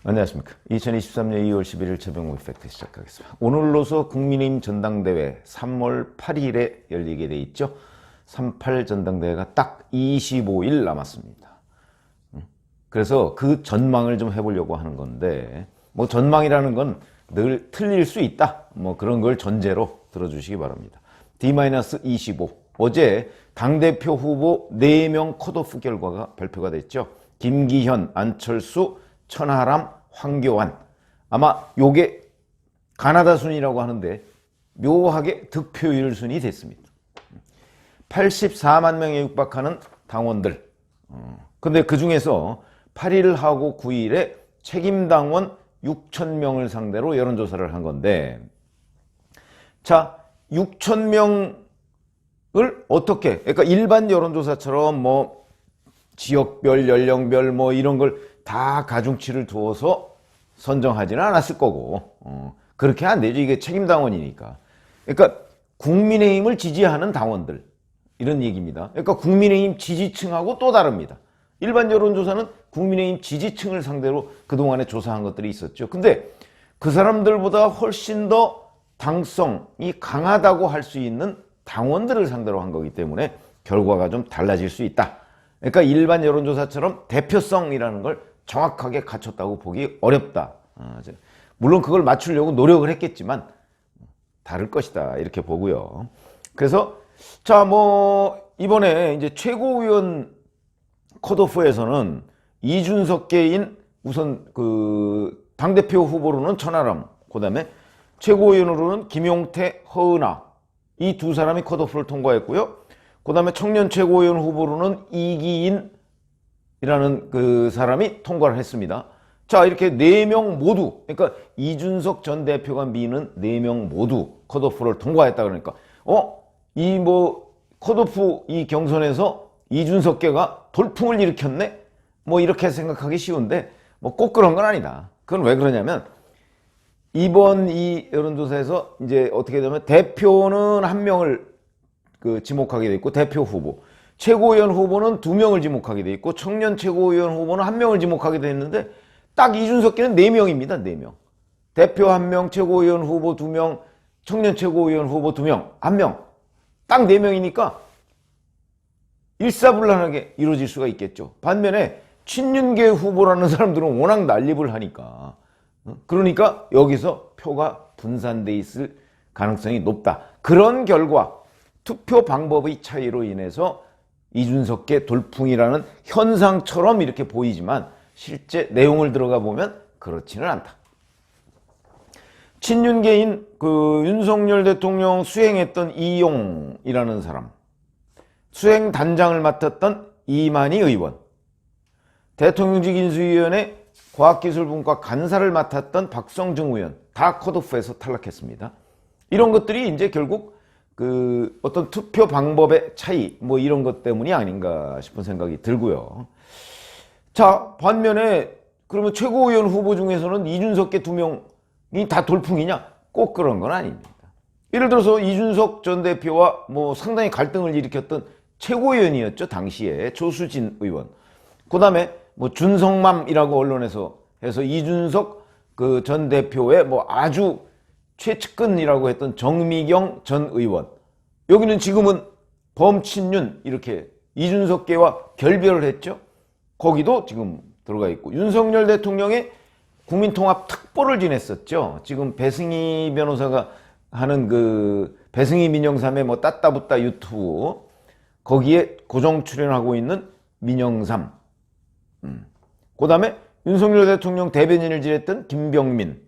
안녕하십니까. 2023년 2월 11일 최병호 이펙트 시작하겠습니다. 오늘로서 국민의힘 전당대회 3월 8일에 열리게 돼 있죠. 3.8 전당대회가 딱 25일 남았습니다. 그래서 그 전망을 좀 해보려고 하는 건데, 뭐 전망이라는 건 늘 틀릴 수 있다, 뭐 그런 걸 전제로 들어주시기 바랍니다. D-25 어제 당대표 후보 4명 컷오프 결과가 발표가 됐죠. 김기현, 안철수, 천하람, 황교안. 아마 요게 가나다 순이라고 하는데 묘하게 득표율 순이 됐습니다. 84만 명에 육박하는 당원들. 근데 그 중에서 8일하고 9일에 책임당원 6,000명을 상대로 여론조사를 한 건데, 자, 6,000명을 어떻게, 그러니까 일반 여론조사처럼 뭐 지역별, 연령별 뭐 이런 걸 다 가중치를 두어서 선정하지는 않았을 거고, 그렇게 안 되죠. 이게 책임당원이니까. 그러니까 국민의힘을 지지하는 당원들, 이런 얘기입니다. 그러니까 국민의힘 지지층하고 또 다릅니다. 일반 여론조사는 국민의힘 지지층을 상대로 그동안에 조사한 것들이 있었죠. 근데 그 사람들보다 훨씬 더 당성이 강하다고 할 수 있는 당원들을 상대로 한 거기 때문에 결과가 좀 달라질 수 있다. 그러니까 일반 여론조사처럼 대표성이라는 걸 정확하게 갖췄다고 보기 어렵다. 물론 그걸 맞추려고 노력을 했겠지만 다를 것이다, 이렇게 보고요. 그래서 자, 뭐 이번에 이제 최고위원 컷오프에서는 이준석계인 우선 그 당대표 후보로는 천하람, 그 다음에 최고위원으로는 김용태, 허은하, 이 두 사람이 컷오프를 통과했고요. 그 다음에 청년 최고위원 후보로는 이기인이라는 그 사람이 통과를 했습니다. 자, 이렇게 4명 모두, 그러니까 이준석 전 대표가 미는 4명 모두 컷오프를 통과했다. 그러니까 이 뭐 컷오프 이 경선에서 이준석계가 돌풍을 일으켰네? 뭐 이렇게 생각하기 쉬운데 뭐 꼭 그런 건 아니다. 그건 왜 그러냐면 이번 이 여론조사에서 이제 어떻게 되면 대표는 1명을 그 지목하게 돼 있고, 대표 후보, 최고위원 후보는 2명을 지목하게 돼 있고, 청년 최고위원 후보는 1명을 지목하게 돼 있는데 딱 이준석계는 4명입니다. 4명. 대표 1명, 최고위원 후보 2명, 청년 최고위원 후보 2명, 1명. 딱 4명이니까 일사불란하게 이루어질 수가 있겠죠. 반면에 친윤계 후보라는 사람들은 워낙 난립을 하니까, 그러니까 여기서 표가 분산돼 있을 가능성이 높다. 그런 결과, 투표 방법의 차이로 인해서 이준석계 돌풍이라는 현상처럼 이렇게 보이지만 실제 내용을 들어가 보면 그렇지는 않다. 친윤계인 그 윤석열 대통령 수행했던 이용이라는 사람, 수행 단장을 맡았던 이만희 의원, 대통령직 인수위원회 과학기술분과 간사를 맡았던 박성중 의원, 다 컷오프에서 탈락했습니다. 이런 것들이 이제 결국 그 어떤 투표 방법의 차이, 뭐 이런 것 때문이 아닌가 싶은 생각이 들고요. 자, 반면에 그러면 최고위원 후보 중에서는 이준석계 2명이 다 돌풍이냐? 꼭 그런 건 아닙니다. 예를 들어서 이준석 전 대표와 뭐 상당히 갈등을 일으켰던 최고위원이었죠. 당시에 조수진 의원. 그 다음에 뭐 준성맘이라고 언론에서 해서 이준석 그 전 대표의 뭐 아주 최측근이라고 했던 정미경 전 의원. 여기는 지금은 범친윤 이렇게 이준석계와 결별을 했죠. 거기도 지금 들어가 있고, 윤석열 대통령의 국민통합 특보를 지냈었죠. 지금 배승희 변호사가 하는 그 배승희 민영삼의 뭐 따따붙다 유튜브, 거기에 고정 출연하고 있는 민영삼. 그 다음에 윤석열 대통령 대변인을 지냈던 김병민.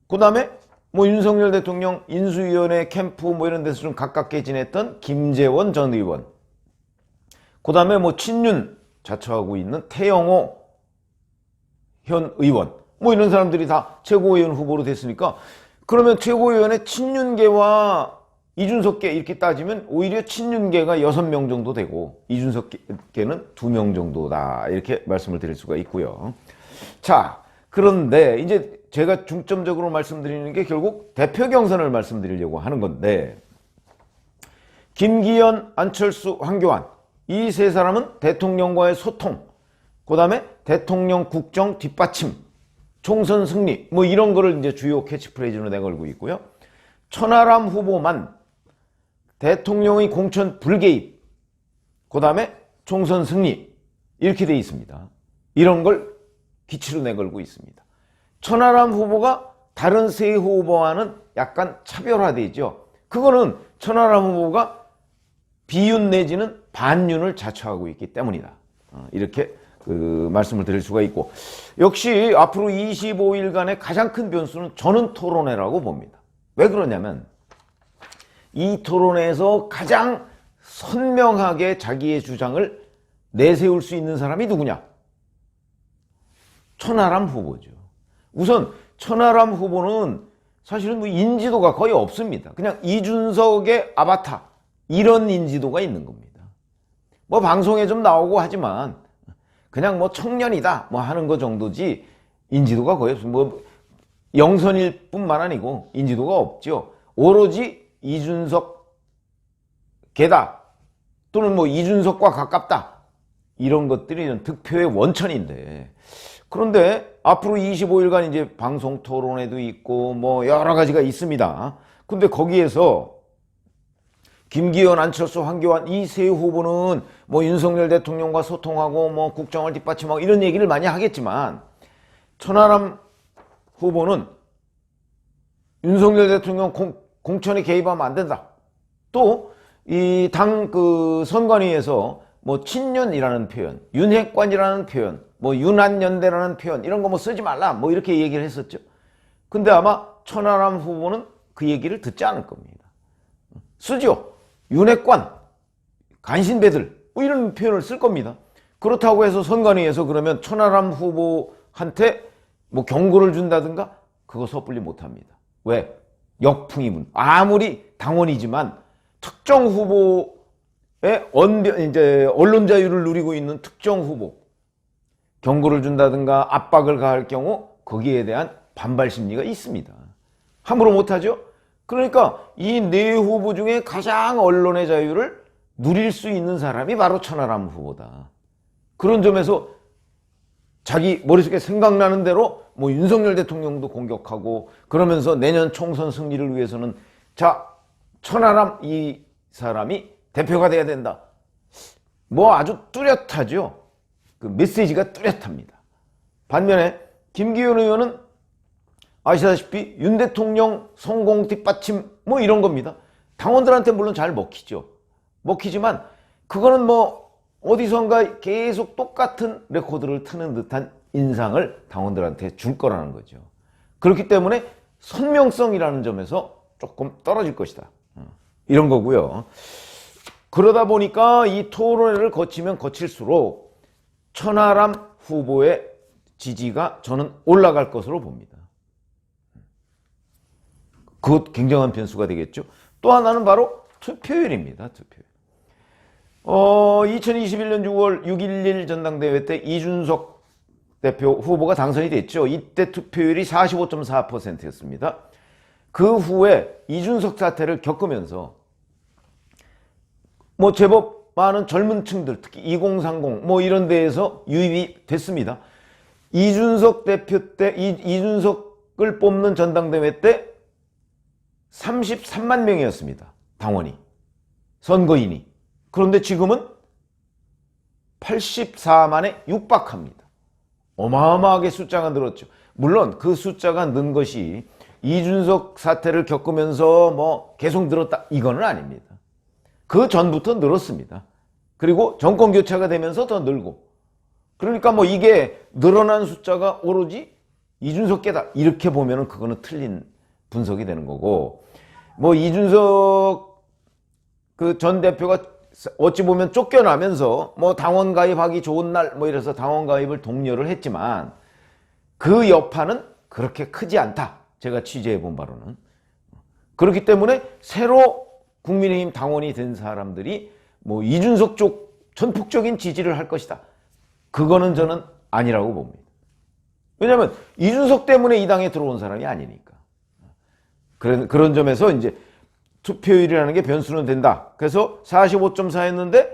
그 다음에 뭐 윤석열 대통령 인수위원회 캠프 뭐 이런 데서 좀 가깝게 지냈던 김재원 전 의원. 그 다음에 뭐 친윤 자처하고 있는 태영호 현 의원. 뭐 이런 사람들이 다 최고위원 후보로 됐으니까, 그러면 최고위원회 친윤계와 이준석계 이렇게 따지면 오히려 친윤계가 6명 정도 되고 이준석계는 2명 정도다, 이렇게 말씀을 드릴 수가 있고요. 자, 그런데 이제 제가 중점적으로 말씀드리는 게 결국 대표 경선을 말씀드리려고 하는 건데, 김기현, 안철수, 황교안, 이 세 사람은 대통령과의 소통, 그 다음에 대통령 국정 뒷받침, 총선 승리 뭐 이런 거를 이제 주요 캐치프레이즈로 내걸고 있고요. 천하람 후보만 대통령의 공천 불개입, 그 다음에 총선 승리 이렇게 돼 있습니다. 이런 걸 기치로 내걸고 있습니다. 천하람 후보가 다른 세 후보와는 약간 차별화되죠. 그거는 천하람 후보가 비윤 내지는 반윤을 자처하고 있기 때문이다. 이렇게 말씀을 드릴 수가 있고, 역시 앞으로 25일간의 가장 큰 변수는 저는 토론회라고 봅니다. 왜 그러냐면 이 토론회에서 가장 선명하게 자기의 주장을 내세울 수 있는 사람이 누구냐? 천하람 후보죠. 우선 천하람 후보는 사실은 뭐 인지도가 거의 없습니다. 그냥 이준석의 아바타 이런 인지도가 있는 겁니다. 뭐 방송에 좀 나오고 하지만 그냥 뭐 청년이다 뭐 하는 거 정도지 인지도가 거의 없습니다. 뭐 영선일 뿐만 아니고 인지도가 없죠. 오로지 이준석 개다 또는 뭐 이준석과 가깝다 이런 것들이 득표의 원천인데, 그런데 앞으로 25일간 이제 방송 토론회도 있고 뭐 여러 가지가 있습니다. 근데 거기에서 김기현, 안철수, 황교안 이 세 후보는 뭐 윤석열 대통령과 소통하고 뭐 국정을 뒷받침하고 이런 얘기를 많이 하겠지만, 천하람 후보는 윤석열 대통령 공천에 개입하면 안 된다. 또 이 당 선관위에서 뭐 친윤이라는 표현, 윤핵관이라는 표현, 뭐 윤한연대라는 표현 이런 거 뭐 쓰지 말라 뭐 이렇게 얘기를 했었죠. 근데 아마 천하람 후보는 그 얘기를 듣지 않을 겁니다. 쓰죠. 윤핵관, 간신배들 뭐 이런 표현을 쓸 겁니다. 그렇다고 해서 선관위에서 그러면 천하람 후보한테 뭐 경고를 준다든가 그거 섣불리 못합니다. 왜? 역풍이문. 아무리 당원이지만 특정 후보의 이제 언론 자유를 누리고 있는 특정 후보 경고를 준다든가 압박을 가할 경우 거기에 대한 반발 심리가 있습니다. 함부로 못하죠. 그러니까 이 네 후보 중에 가장 언론의 자유를 누릴 수 있는 사람이 바로 천하람 후보다. 그런 점에서 자기 머릿속에 생각나는 대로 뭐 윤석열 대통령도 공격하고 그러면서 내년 총선 승리를 위해서는 자 천하람 이 사람이 대표가 돼야 된다. 뭐 아주 뚜렷하죠. 그 메시지가 뚜렷합니다. 반면에 김기현 의원은 아시다시피 윤 대통령 성공 뒷받침 뭐 이런 겁니다. 당원들한테 물론 잘 먹히죠. 먹히지만 그거는 뭐 어디선가 계속 똑같은 레코드를 트는 듯한 인상을 당원들한테 줄 거라는 거죠. 그렇기 때문에 선명성이라는 점에서 조금 떨어질 것이다. 이런 거고요. 그러다 보니까 이 토론회를 거치면 거칠수록 천하람 후보의 지지가 저는 올라갈 것으로 봅니다. 그것 굉장한 변수가 되겠죠. 또 하나는 바로 투표율입니다. 투표율. 2021년 6월 6.11 전당대회 때 이준석 대표 후보가 당선이 됐죠. 이때 투표율이 45.4%였습니다. 그 후에 이준석 사태를 겪으면서 뭐 제법 많은 젊은 층들, 특히 2030 뭐 이런 데에서 유입이 됐습니다. 이준석 대표 때 이준석을 뽑는 전당대회 때 33만 명이었습니다. 당원이, 선거인이. 그런데 지금은 84만에 육박합니다. 어마어마하게 숫자가 늘었죠. 물론 그 숫자가 는 것이 이준석 사태를 겪으면서 뭐 계속 늘었다 이거는 아닙니다. 그 전부터 늘었습니다. 그리고 정권 교체가 되면서 더 늘고, 그러니까 뭐 이게 늘어난 숫자가 오로지 이준석께다 이렇게 보면은 그거는 틀린 분석이 되는 거고, 뭐 이준석 그 전 대표가 어찌 보면 쫓겨나면서 뭐 당원 가입하기 좋은 날 뭐 이래서 당원 가입을 독려를 했지만 그 여파는 그렇게 크지 않다. 제가 취재해 본 바로는. 그렇기 때문에 새로 국민의힘 당원이 된 사람들이 뭐 이준석 쪽 전폭적인 지지를 할 것이다. 그거는 저는 아니라고 봅니다. 왜냐하면 이준석 때문에 이 당에 들어온 사람이 아니니까. 그런 점에서 이제 투표율이라는 게 변수는 된다. 그래서 45.4였는데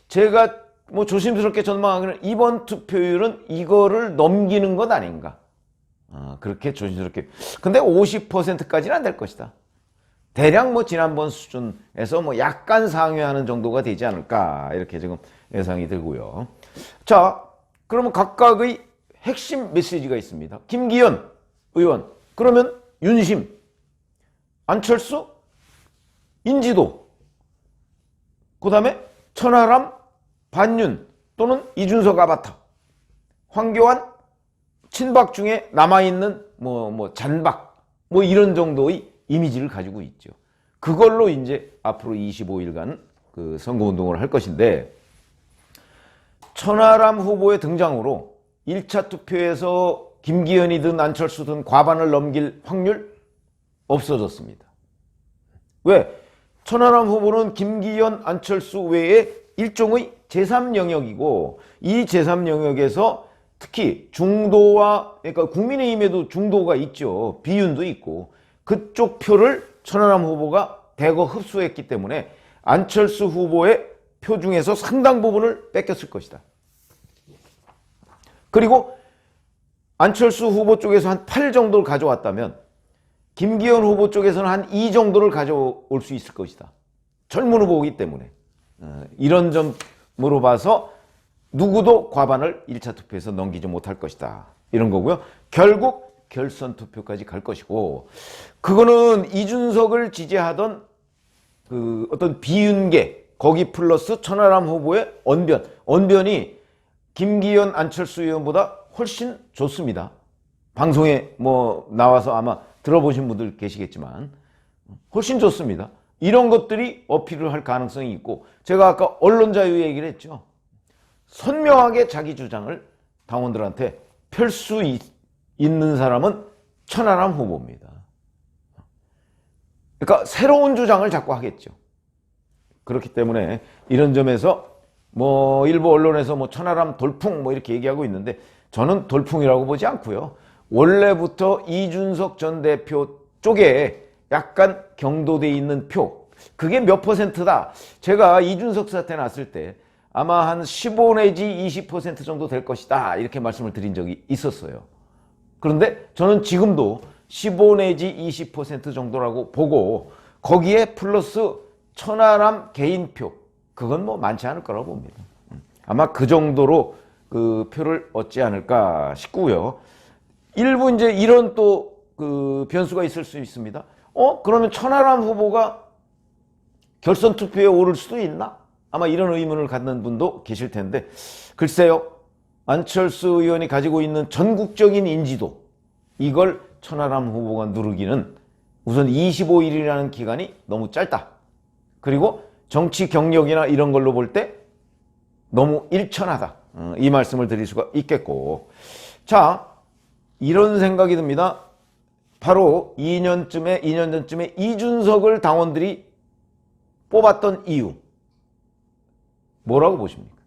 제가 뭐 조심스럽게 전망하기는 이번 투표율은 이거를 넘기는 것 아닌가. 그렇게 조심스럽게. 근데 50%까지는 안 될 것이다. 대략 뭐 지난번 수준에서 뭐 약간 상회하는 정도가 되지 않을까 이렇게 지금 예상이 되고요. 자, 그러면 각각의 핵심 메시지가 있습니다. 김기현 의원, 그러면 윤심, 안철수, 인지도, 그 다음에 천하람, 반윤 또는 이준석 아바타, 황교안, 친박 중에 남아있는 잔박 이런 정도의 이미지를 가지고 있죠. 그걸로 이제 앞으로 25일간 그 선거운동을 할 것인데, 천하람 후보의 등장으로 1차 투표에서 김기현이든 안철수든 과반을 넘길 확률 없어졌습니다. 왜? 천하람 후보는 김기현, 안철수 외에 일종의 제3영역이고, 이 제3영역에서 특히 중도와, 그러니까 국민의힘에도 중도가 있죠. 비윤도 있고, 그쪽 표를 천하람 후보가 대거 흡수했기 때문에 안철수 후보의 표 중에서 상당 부분을 뺏겼을 것이다. 그리고 안철수 후보 쪽에서 한 8 정도를 가져왔다면 김기현 후보 쪽에서는 한 2 정도를 가져올 수 있을 것이다. 젊은 후보이기 때문에. 이런 점으로 봐서 누구도 과반을 1차 투표에서 넘기지 못할 것이다. 이런 거고요. 결국 결선 투표까지 갈 것이고, 그거는 이준석을 지지하던 그 어떤 비윤계, 거기 플러스 천하람 후보의 언변이 김기현, 안철수 의원보다 훨씬 좋습니다. 방송에 나와서 아마 들어보신 분들 계시겠지만 훨씬 좋습니다. 이런 것들이 어필을 할 가능성이 있고, 제가 아까 언론 자유 얘기를 했죠. 선명하게 자기 주장을 당원들한테 펼 수 있는 사람은 천하람 후보입니다. 그러니까 새로운 주장을 자꾸 하겠죠. 그렇기 때문에 이런 점에서 일부 언론에서 천하람 돌풍 이렇게 얘기하고 있는데, 저는 돌풍이라고 보지 않고요. 원래부터 이준석 전 대표 쪽에 약간 경도돼 있는 표, 그게 몇 %다. 제가 이준석 사태 났을 때 아마 한 15 내지 20% 정도 될 것이다 이렇게 말씀을 드린 적이 있었어요. 그런데 저는 지금도 15 내지 20% 정도라고 보고, 거기에 플러스 천하람 개인표, 그건 많지 않을 거라고 봅니다. 아마 그 정도로 그 표를 얻지 않을까 싶고요. 일부 이제 이런 또 그 변수가 있을 수 있습니다. 그러면 천하람 후보가 결선 투표에 오를 수도 있나? 아마 이런 의문을 갖는 분도 계실 텐데, 글쎄요. 안철수 의원이 가지고 있는 전국적인 인지도, 이걸 천하람 후보가 누르기는 우선 25일이라는 기간이 너무 짧다. 그리고 정치 경력이나 이런 걸로 볼 때 너무 일천하다. 이 말씀을 드릴 수가 있겠고, 자, 이런 생각이 듭니다. 바로 2년 전쯤에 이준석을 당원들이 뽑았던 이유, 뭐라고 보십니까?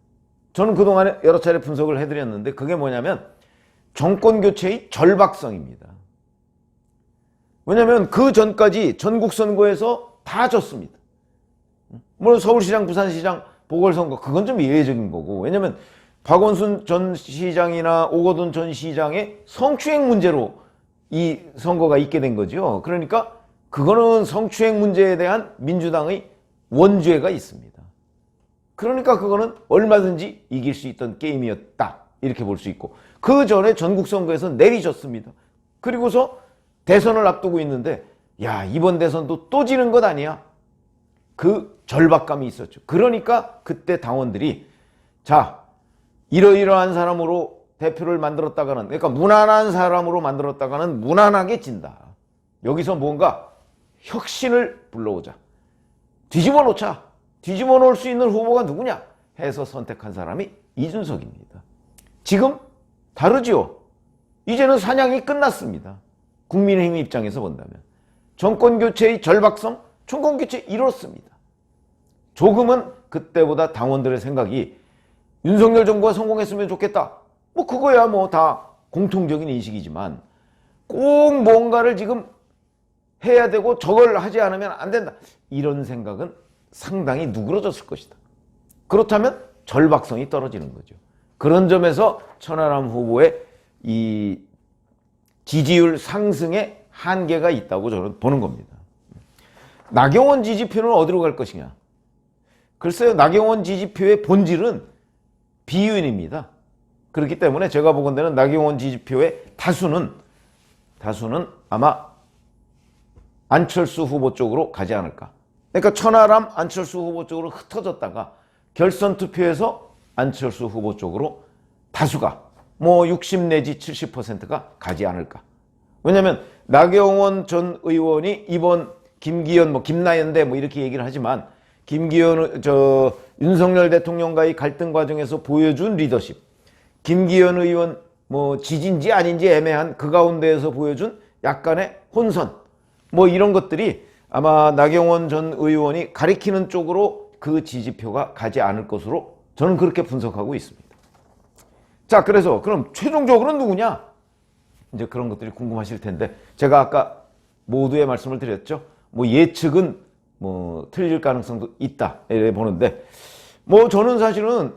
저는 그동안에 여러 차례 분석을 해드렸는데, 그게 뭐냐면 정권 교체의 절박성입니다. 왜냐하면 그 전까지 전국 선거에서 다 졌습니다. 물론 서울시장, 부산시장 보궐선거, 그건 좀 예외적인 거고, 왜냐하면 박원순 전 시장이나 오거돈 전 시장의 성추행 문제로 이 선거가 있게 된 거죠. 그러니까 그거는 성추행 문제에 대한 민주당의 원죄가 있습니다. 그러니까 그거는 얼마든지 이길 수 있던 게임이었다 이렇게 볼 수 있고, 그 전에 전국 선거에서 내리졌습니다. 그리고서 대선을 앞두고 있는데, 야, 이번 대선도 또 지는 것 아니야? 그 절박감이 있었죠. 그러니까 그때 당원들이, 자, 이러이러한 사람으로 대표를 만들었다가는, 그러니까 무난한 사람으로 만들었다가는 무난하게 진다. 여기서 뭔가 혁신을 불러오자. 뒤집어 놓자. 뒤집어 놓을 수 있는 후보가 누구냐 해서 선택한 사람이 이준석입니다. 지금 다르죠. 이제는 사냥이 끝났습니다. 국민의힘 입장에서 본다면 정권교체의 절박성, 총권교체 이뤘습니다. 조금은 그때보다 당원들의 생각이 윤석열 정부가 성공했으면 좋겠다, 그거야 다 공통적인 인식이지만, 꼭 뭔가를 지금 해야 되고 저걸 하지 않으면 안 된다, 이런 생각은 상당히 누그러졌을 것이다. 그렇다면 절박성이 떨어지는 거죠. 그런 점에서 천하람 후보의 이 지지율 상승에 한계가 있다고 저는 보는 겁니다. 나경원 지지표는 어디로 갈 것이냐? 글쎄요, 나경원 지지표의 본질은 비윤입니다. 그렇기 때문에 제가 보건대는 나경원 지지표의 다수는 아마 안철수 후보 쪽으로 가지 않을까. 그러니까 천하람 안철수 후보 쪽으로 흩어졌다가 결선 투표에서 안철수 후보 쪽으로 다수가 뭐 60 내지 70%가 가지 않을까. 왜냐하면 나경원 전 의원이 이번 김기현 김나연대 이렇게 얘기를 하지만 김기현 윤석열 대통령과의 갈등 과정에서 보여준 리더십, 김기현 의원 지진지 아닌지 애매한 그 가운데에서 보여준 약간의 혼선 이런 것들이 아마 나경원 전 의원이 가리키는 쪽으로 그 지지표가 가지 않을 것으로 저는 그렇게 분석하고 있습니다. 자, 그래서 그럼 최종적으로는 누구냐? 이제 그런 것들이 궁금하실 텐데 제가 아까 모두의 말씀을 드렸죠. 예측은 틀릴 가능성도 있다 이렇게 보는데 저는 사실은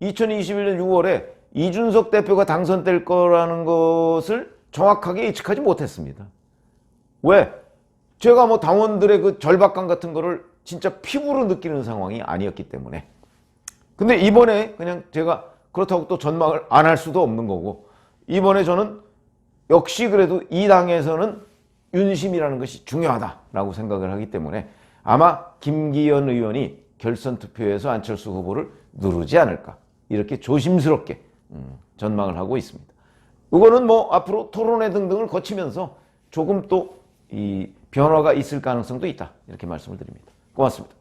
2021년 6월에 이준석 대표가 당선될 거라는 것을 정확하게 예측하지 못했습니다. 왜? 제가 당원들의 그 절박감 같은 거를 진짜 피부로 느끼는 상황이 아니었기 때문에. 근데 이번에 그냥 제가 그렇다고 또 전망을 안 할 수도 없는 거고, 이번에 저는 역시 그래도 이 당에서는 윤심이라는 것이 중요하다라고 생각을 하기 때문에 아마 김기현 의원이 결선 투표에서 안철수 후보를 누르지 않을까 이렇게 조심스럽게 전망을 하고 있습니다. 이거는 앞으로 토론회 등등을 거치면서 조금 또 이 변화가 있을 가능성도 있다 이렇게 말씀을 드립니다. 고맙습니다.